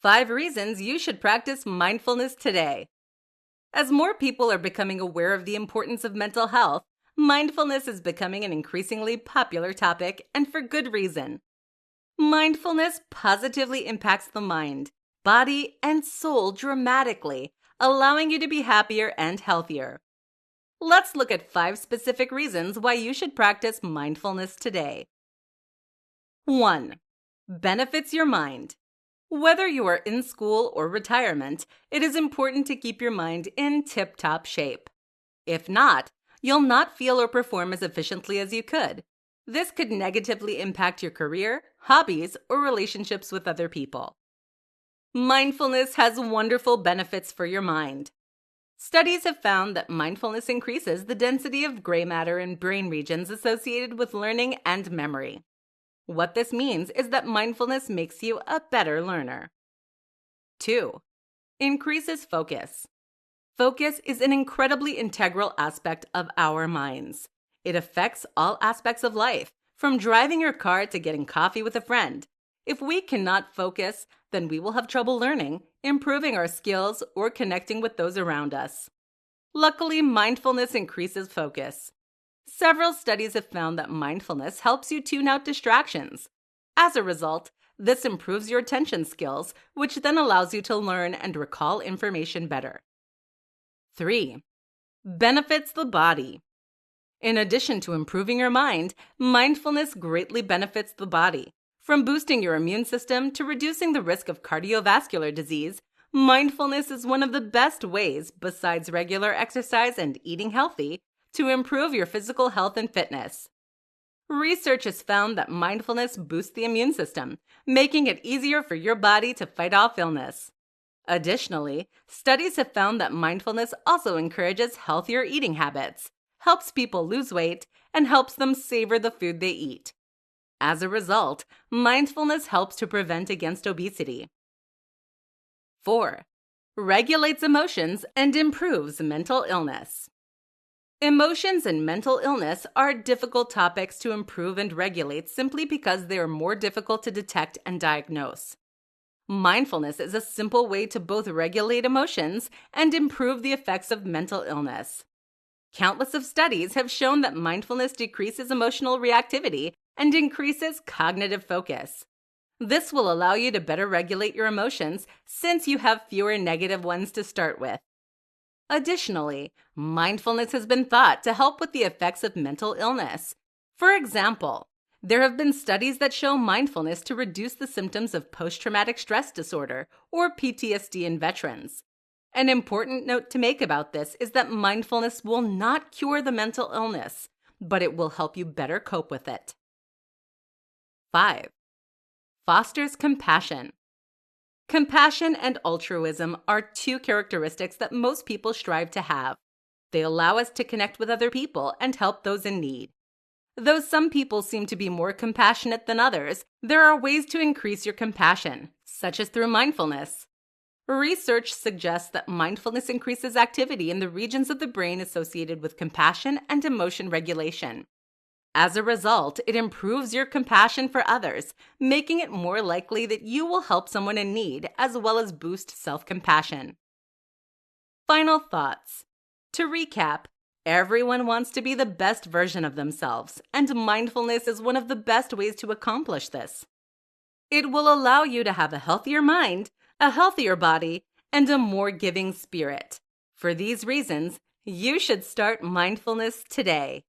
5 reasons you should practice mindfulness today. As more people are becoming aware of the importance of mental health, mindfulness is becoming an increasingly popular topic, and for good reason. Mindfulness positively impacts the mind, body, and soul dramatically, allowing you to be happier and healthier. Let's look at 5 specific reasons why you should practice mindfulness today. 1. Benefits your mind. Whether you are in school or retirement, it is important to keep your mind in tip-top shape. If not, you'll not feel or perform as efficiently as you could. This could negatively impact your career, hobbies, or relationships with other people. Mindfulness has wonderful benefits for your mind. Studies have found that mindfulness increases the density of gray matter in brain regions associated with learning and memory. What this means is that mindfulness makes you a better learner. 2. Increases focus. Focus is an incredibly integral aspect of our minds. It affects all aspects of life, from driving your car to getting coffee with a friend. If we cannot focus, then we will have trouble learning, improving our skills, or connecting with those around us. Luckily, mindfulness increases focus. Several studies have found that mindfulness helps you tune out distractions. As a result, this improves your attention skills, which then allows you to learn and recall information better. 3. Benefits the body. In addition to improving your mind, mindfulness greatly benefits the body. From boosting your immune system to reducing the risk of cardiovascular disease, mindfulness is one of the best ways, besides regular exercise and eating healthy, to improve your physical health and fitness. Research has found that mindfulness boosts the immune system, making it easier for your body to fight off illness. Additionally, studies have found that mindfulness also encourages healthier eating habits, helps people lose weight, and helps them savor the food they eat. As a result, mindfulness helps to prevent against obesity. 4. Regulates emotions and improves mental illness. Emotions and mental illness are difficult topics to improve and regulate simply because they are more difficult to detect and diagnose. Mindfulness is a simple way to both regulate emotions and improve the effects of mental illness. Countless of studies have shown that mindfulness decreases emotional reactivity and increases cognitive focus. This will allow you to better regulate your emotions since you have fewer negative ones to start with. Additionally, mindfulness has been thought to help with the effects of mental illness. For example, there have been studies that show mindfulness to reduce the symptoms of post-traumatic stress disorder, or PTSD, in veterans. An important note to make about this is that mindfulness will not cure the mental illness, but it will help you better cope with it. 5. Fosters compassion. Compassion and altruism are 2 characteristics that most people strive to have. They allow us to connect with other people and help those in need. Though some people seem to be more compassionate than others, there are ways to increase your compassion, such as through mindfulness. Research suggests that mindfulness increases activity in the regions of the brain associated with compassion and emotion regulation. As a result, it improves your compassion for others, making it more likely that you will help someone in need, as well as boost self-compassion. Final thoughts. To recap, everyone wants to be the best version of themselves, and mindfulness is one of the best ways to accomplish this. It will allow you to have a healthier mind, a healthier body, and a more giving spirit. For these reasons, you should start mindfulness today.